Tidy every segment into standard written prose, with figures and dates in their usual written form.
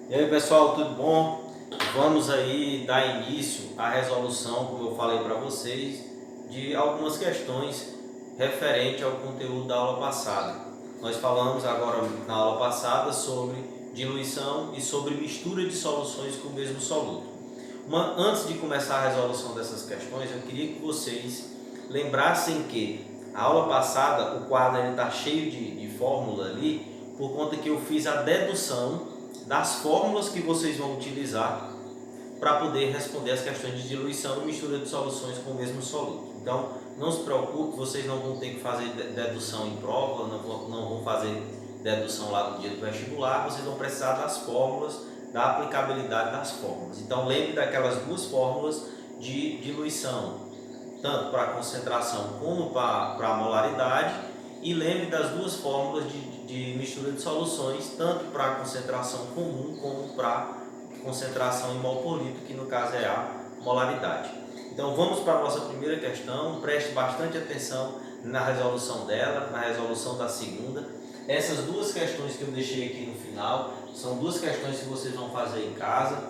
E aí pessoal, tudo bom? Vamos aí dar início à resolução, como eu falei para vocês, de algumas questões referente ao conteúdo da aula passada. Nós falamos agora na aula passada sobre diluição e sobre mistura de soluções com o mesmo soluto. Antes de começar a resolução dessas questões, eu queria que vocês lembrassem que a aula passada, o quadro está cheio de fórmula ali, por conta que eu fiz a dedução das fórmulas que vocês vão utilizar para poder responder as questões de diluição e mistura de soluções com o mesmo soluto. Então, não se preocupe, vocês não vão ter que fazer dedução em prova, não vão fazer dedução lá no dia do vestibular, vocês vão precisar das fórmulas, da aplicabilidade das fórmulas. Então, lembre daquelas duas fórmulas de diluição, tanto para a concentração como para a molaridade, e lembre das duas fórmulas de mistura de soluções, tanto para a concentração comum como para a concentração em mol por litro, que no caso é a molaridade. Então vamos para a nossa primeira questão, preste bastante atenção na resolução dela, na resolução da segunda. Essas duas questões que eu deixei aqui no final, são duas questões que vocês vão fazer em casa,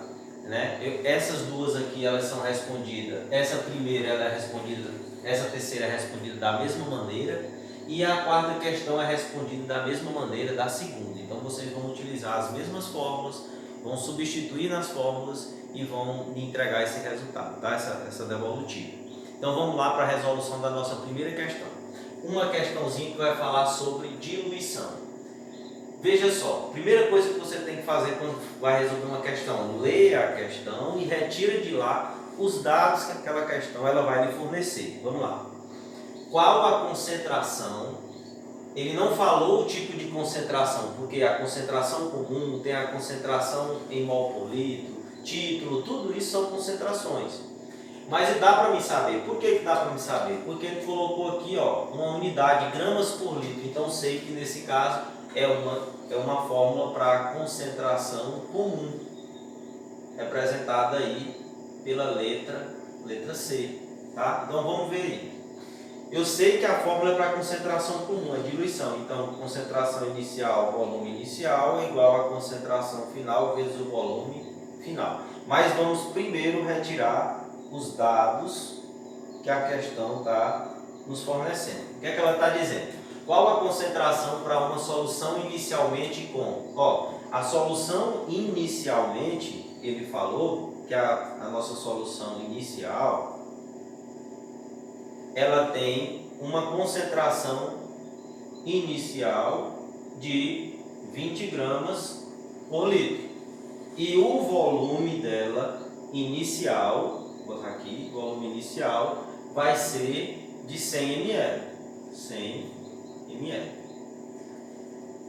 né? Essas duas aqui elas são respondidas, essa primeira ela é respondida, essa terceira é respondida da mesma maneira, e a quarta questão é respondida da mesma maneira da segunda. Então vocês vão utilizar as mesmas fórmulas, vão substituir nas fórmulas e vão entregar esse resultado, tá? essa devolutiva. Então vamos lá para a resolução da nossa primeira questão. Uma questãozinha que vai falar sobre diluição. Veja só, primeira coisa que você tem que fazer quando vai resolver uma questão, leia a questão e retira de lá os dados que aquela questão ela vai lhe fornecer. Vamos lá. Qual a concentração? Ele não falou o tipo de concentração, porque a concentração comum tem a concentração em mol por litro, título, tudo isso são concentrações. Mas dá para me saber. Por que dá para me saber? Porque ele colocou aqui uma unidade, gramas por litro. Então sei que nesse caso é uma fórmula para a concentração comum, representada aí pela letra C. Tá? Então vamos ver aí. Eu sei que a fórmula é para a concentração comum, a diluição. Então, concentração inicial, volume inicial, é igual a concentração final vezes o volume final. Mas vamos primeiro retirar os dados que a questão está nos fornecendo. O que é que ela está dizendo? Qual a concentração para uma solução inicialmente com? A solução inicialmente, ele falou que a nossa solução inicial ela tem uma concentração inicial de 20 gramas por litro. E o volume dela inicial, vou botar aqui, volume inicial, vai ser de 100 ml. 100 ml.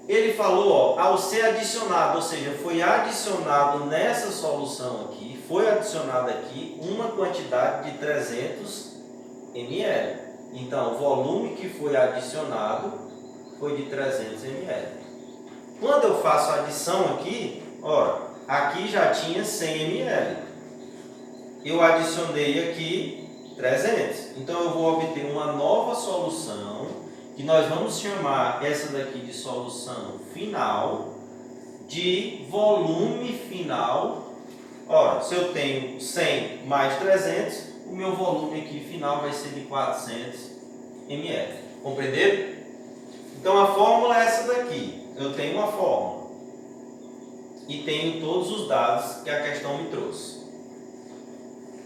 Ele falou, ao ser adicionado, ou seja, foi adicionado nessa solução aqui, foi adicionada aqui uma quantidade de 300 ml. Então, o volume que foi adicionado foi de 300 ml. Quando eu faço a adição aqui, aqui já tinha 100 ml. Eu adicionei aqui 300. Então, eu vou obter uma nova solução, que nós vamos chamar essa daqui de solução final, de volume final. Se eu tenho 100 mais 300, o meu volume aqui final vai ser de 400 ml. Compreenderam? Então a fórmula é essa daqui. Eu tenho uma fórmula e tenho todos os dados que a questão me trouxe.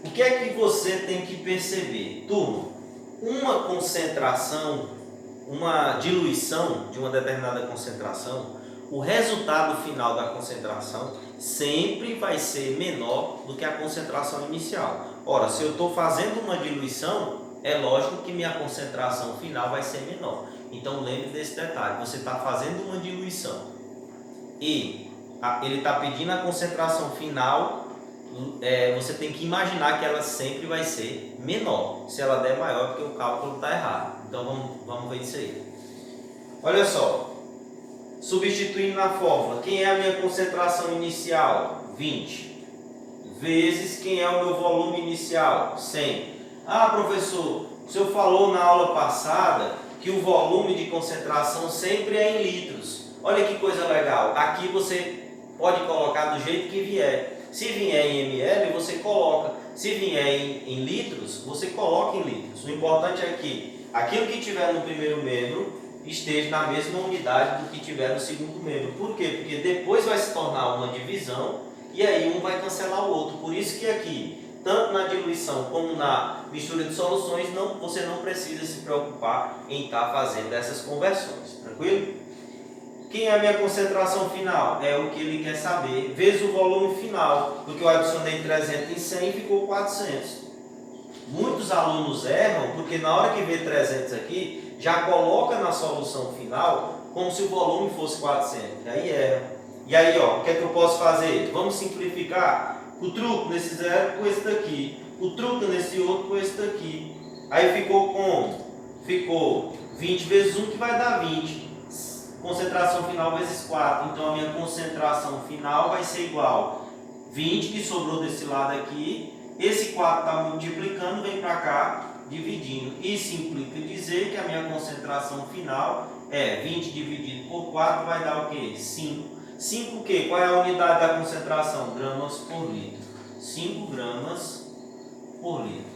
O que é que você tem que perceber? Turma, uma concentração, uma diluição de uma determinada concentração, o resultado final da concentração sempre vai ser menor do que a concentração inicial. Se eu estou fazendo uma diluição, é lógico que minha concentração final vai ser menor. Então lembre desse detalhe, você está fazendo uma diluição e ele está pedindo a concentração final, você tem que imaginar que ela sempre vai ser menor. Se ela der maior, porque o cálculo está errado. Então vamos ver isso aí. Olha só. Substituindo na fórmula, quem é a minha concentração inicial? 20. Vezes quem é o meu volume inicial? 100. Professor, o senhor falou na aula passada que o volume de concentração sempre é em litros. Olha que coisa legal. Aqui você pode colocar do jeito que vier. Se vier em ml, você coloca. Se vier em litros, você coloca em litros. O importante é que aquilo que tiver no primeiro membro esteja na mesma unidade do que tiver no segundo membro. Por quê? Porque depois vai se tornar uma divisão e aí um vai cancelar o outro. Por isso que aqui, tanto na diluição como na mistura de soluções, você não precisa se preocupar em estar fazendo essas conversões. Tranquilo? Quem é a minha concentração final? É o que ele quer saber, vezes o volume final, porque eu adicionei 300 em 100 e ficou 400. Muitos alunos erram, porque na hora que vê 300 aqui, já coloca na solução final como se o volume fosse 400. E aí erra. E aí, ó, o que é que eu posso fazer? Vamos simplificar. O truco nesse zero com esse daqui. O truco nesse outro com esse daqui. Aí ficou como? Ficou 20 vezes 1, que vai dar 20. Concentração final vezes 4. Então a minha concentração final vai ser igual 20, que sobrou desse lado aqui. Esse 4 está multiplicando, vem para cá, dividindo. Isso implica dizer que a minha concentração final é 20 dividido por 4, vai dar o quê? 5. 5 o quê? Qual é a unidade da concentração? Gramas por litro. 5 gramas por litro.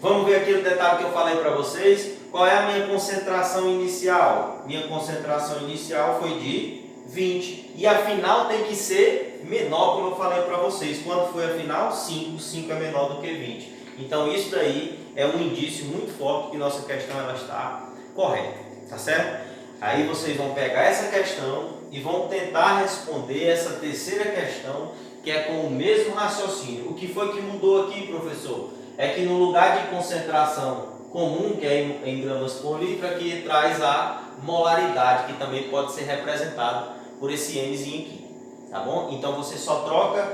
Vamos ver aquele detalhe que eu falei para vocês. Qual é a minha concentração inicial? Minha concentração inicial foi de 20. E a final tem que ser menor, como eu falei para vocês. Quanto foi a final? 5. 5 é menor do que 20. Então isso daí é um indício muito forte que nossa questão ela está correta. Tá certo? Aí vocês vão pegar essa questão e vão tentar responder essa terceira questão, que é com o mesmo raciocínio. O que foi que mudou aqui, professor? É que no lugar de concentração comum, que é em gramas por litro, aqui traz a molaridade, que também pode ser representado por esse Mzinho aqui, tá bom? Então você só troca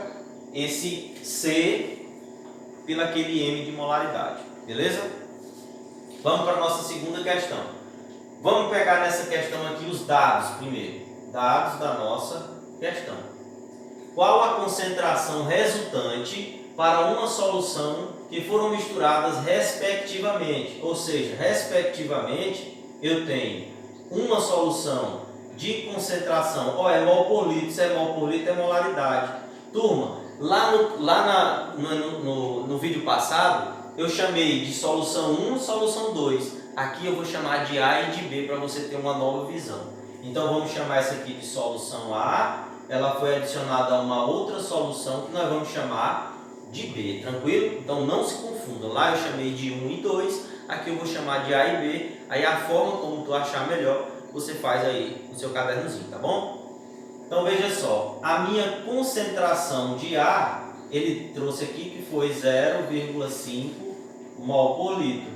esse C pelo aquele M de molaridade, beleza? Vamos para a nossa segunda questão. Vamos pegar nessa questão aqui os dados primeiro, dados da nossa questão. Qual a concentração resultante para uma solução que foram misturadas respectivamente? Ou seja, respectivamente, eu tenho uma solução de concentração, ó, é mol por litro, se é mol por litro é molaridade. Turma, lá no vídeo passado, eu chamei de solução 1 e solução 2. Aqui eu vou chamar de A e de B para você ter uma nova visão. Então vamos chamar essa aqui de solução A, ela foi adicionada a uma outra solução que nós vamos chamar de B, tranquilo? Então não se confundam, lá eu chamei de 1 e 2, aqui eu vou chamar de A e B, aí a forma como tu achar melhor, você faz aí no seu cadernozinho, tá bom? Então veja só, a minha concentração de A, ele trouxe aqui que foi 0,5 mol por litro.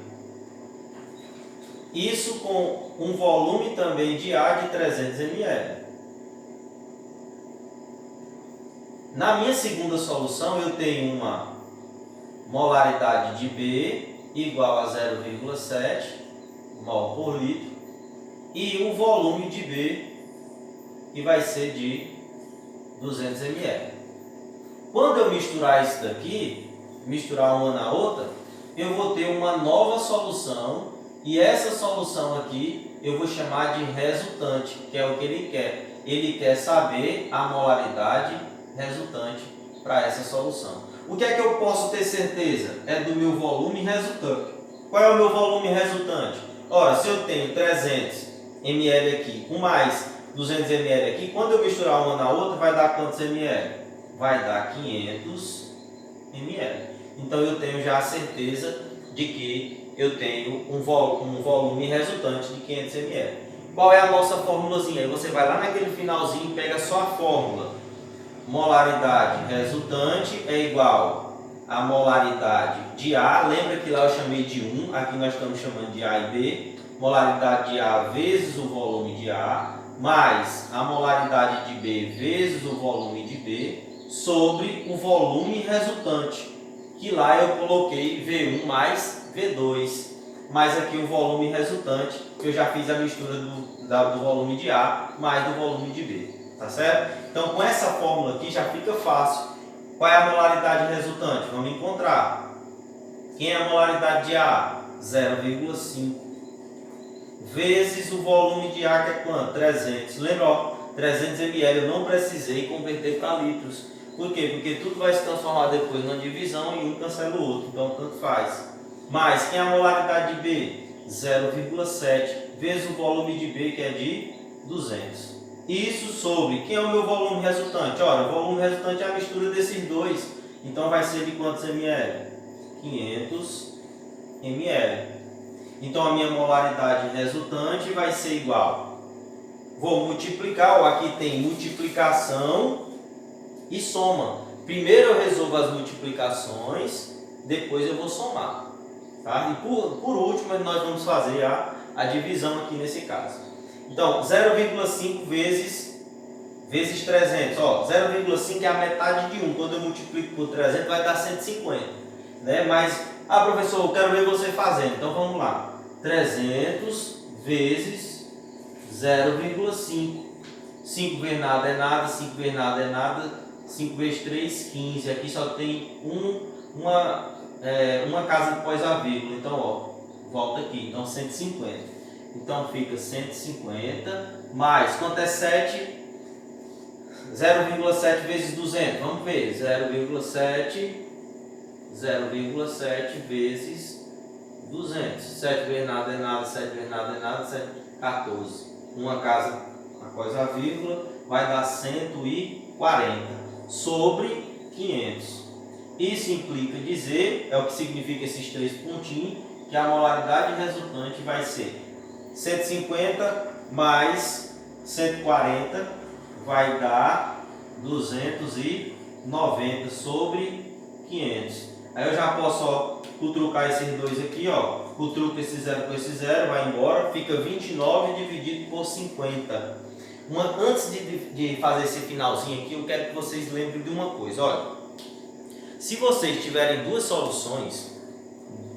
Isso com um volume também de A de 300 ml. Na minha segunda solução, eu tenho uma molaridade de B igual a 0,7 mol por litro e o volume de B que vai ser de 200 ml. Quando eu misturar isso daqui, misturar uma na outra, eu vou ter uma nova solução e essa solução aqui eu vou chamar de resultante, que é o que ele quer. Ele quer saber a molaridade resultante para essa solução. O que é que eu posso ter certeza? É do meu volume resultante. Qual é o meu volume resultante? Ora, se eu tenho 300 ml aqui com mais 200 ml aqui, quando eu misturar uma na outra, vai dar quantos ml? Vai dar 500 ml. Então eu tenho já a certeza de que eu tenho um volume resultante de 500 ml. Qual é a nossa formulazinha? Aí você vai lá naquele finalzinho e pega só a fórmula. Molaridade resultante é igual a molaridade de A. Lembra que lá eu chamei de 1, aqui nós estamos chamando de A e B. Molaridade de A vezes o volume de A, mais a molaridade de B vezes o volume de B, sobre o volume resultante, que lá eu coloquei V1 mais V2, mais aqui o volume resultante, que eu já fiz a mistura do volume de A mais do volume de B. Tá certo? Então com essa fórmula aqui já fica fácil. Qual é a molaridade resultante? Vamos encontrar. Quem é a molaridade de A? 0,5 vezes o volume de A, que é quanto? 300. Lembra, ó, 300 ml eu não precisei converter para litros. Por quê? Porque tudo vai se transformar depois numa divisão e um cancela o outro, então tanto faz. Mas quem é a molaridade de B? 0,7 vezes o volume de B, que é de 200. Isso sobre quem é o meu volume resultante? Olha, o volume resultante é a mistura desses dois, então vai ser de quantos ml? 500 ml. Então a minha molaridade resultante vai ser igual. Vou multiplicar, ó, aqui tem multiplicação e soma. Primeiro eu resolvo as multiplicações, depois eu vou somar. Tá? E por último nós vamos fazer a divisão aqui nesse caso. Então 0,5 vezes 300. 0,5 é a metade de 1. Quando eu multiplico por 300 vai dar 150. Né? Mas, professor, eu quero ver você fazendo. Então vamos lá. 300 vezes 0,5. 5 vezes nada é nada, 5 vezes nada é nada, 5 vezes 3, 15. Aqui só tem uma casa após a vírgula. Então, volta aqui. Então, 150. Então, fica 150 mais, quanto é 7? 0,7 vezes 200. Vamos ver. 0,7 vezes 200. 7 vezes nada é nada, 7 vezes nada é nada, 7, 14. Uma casa após a vírgula vai dar 140 sobre 500. Isso implica dizer, é o que significa esses três pontinhos, que a molaridade resultante vai ser 150 mais 140 vai dar 290 sobre 500. Aí eu já posso cutrucar esses dois aqui, cutruca esse zero com esse zero, vai embora, fica 29 dividido por 50. Antes de fazer esse finalzinho aqui, eu quero que vocês lembrem de uma coisa. Olha, se vocês tiverem duas soluções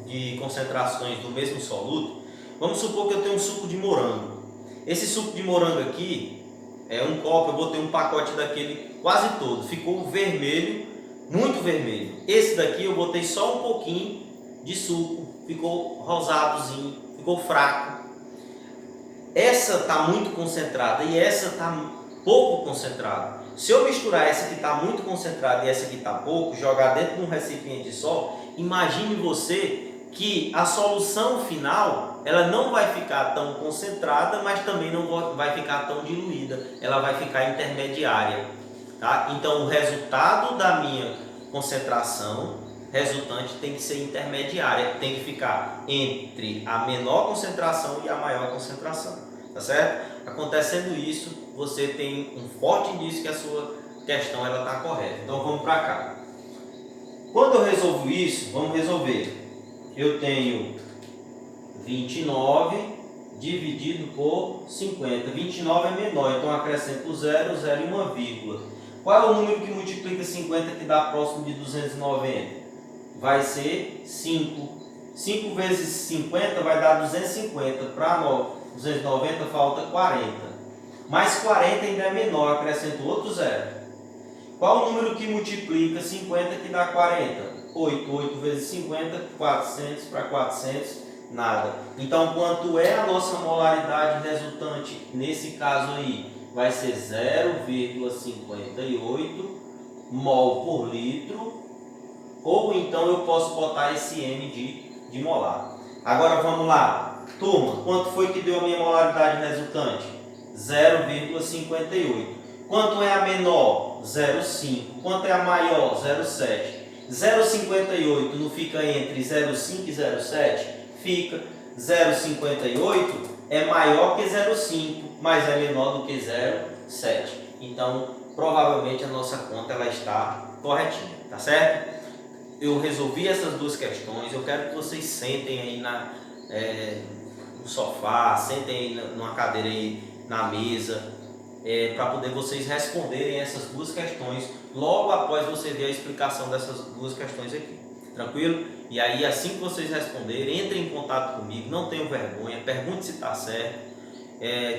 de concentrações do mesmo soluto, vamos supor que eu tenho um suco de morango. Esse suco de morango aqui é um copo, eu botei um pacote daquele quase todo, ficou vermelho, muito vermelho. Esse daqui eu botei só um pouquinho de suco, ficou rosadozinho, ficou fraco. Essa está muito concentrada e essa está pouco concentrada. Se eu misturar essa que está muito concentrada e essa que está pouco, jogar dentro de um recipiente só, imagine você que a solução final ela não vai ficar tão concentrada, mas também não vai ficar tão diluída, ela vai ficar intermediária. Tá? Então o resultado da minha concentração resultante tem que ser intermediária, tem que ficar entre a menor concentração e a maior concentração, tá certo? Acontecendo isso, você tem um forte indício que a sua questão ela está correta. Então vamos para cá. Quando eu resolvo isso, vamos resolver. Eu tenho 29 dividido por 50. 29 é menor, então acrescento 0, 0 e uma vírgula. Qual é o número que multiplica 50 que dá próximo de 290? Vai ser 5. 5 vezes 50 vai dar 250. Para 290 falta 40. Mais 40 ainda é menor, acrescento outro 0. Qual o número que multiplica 50 que dá 40? 8. 8 vezes 50, 400 para 400, nada. Então, quanto é a nossa molaridade resultante nesse caso aí? Vai ser 0,58 mol por litro, ou então eu posso botar esse M de molar. Agora vamos lá, turma, quanto foi que deu a minha molaridade resultante? 0,58. Quanto é a menor? 0,5. Quanto é a maior? 0,7. 0,58 não fica entre 0,5 e 0,7? Fica. 0,58 é maior que 0,5, mas é menor do que 0,7. Então, provavelmente a nossa conta ela está corretinha, tá certo? Eu resolvi essas duas questões. Eu quero que vocês sentem aí no sofá, sentem aí numa cadeira aí na mesa, para poder vocês responderem essas duas questões logo após você ver a explicação dessas duas questões aqui. Tranquilo? E aí, assim que vocês responderem, entrem em contato comigo, não tenham vergonha, pergunte se está certo,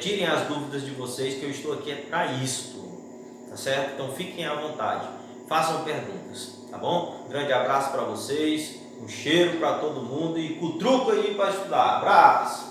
tirem as dúvidas de vocês, que eu estou aqui para isso, tá certo? Então fiquem à vontade, façam perguntas, tá bom? Um grande abraço para vocês, um cheiro para todo mundo e cutruca aí para estudar. Abraço!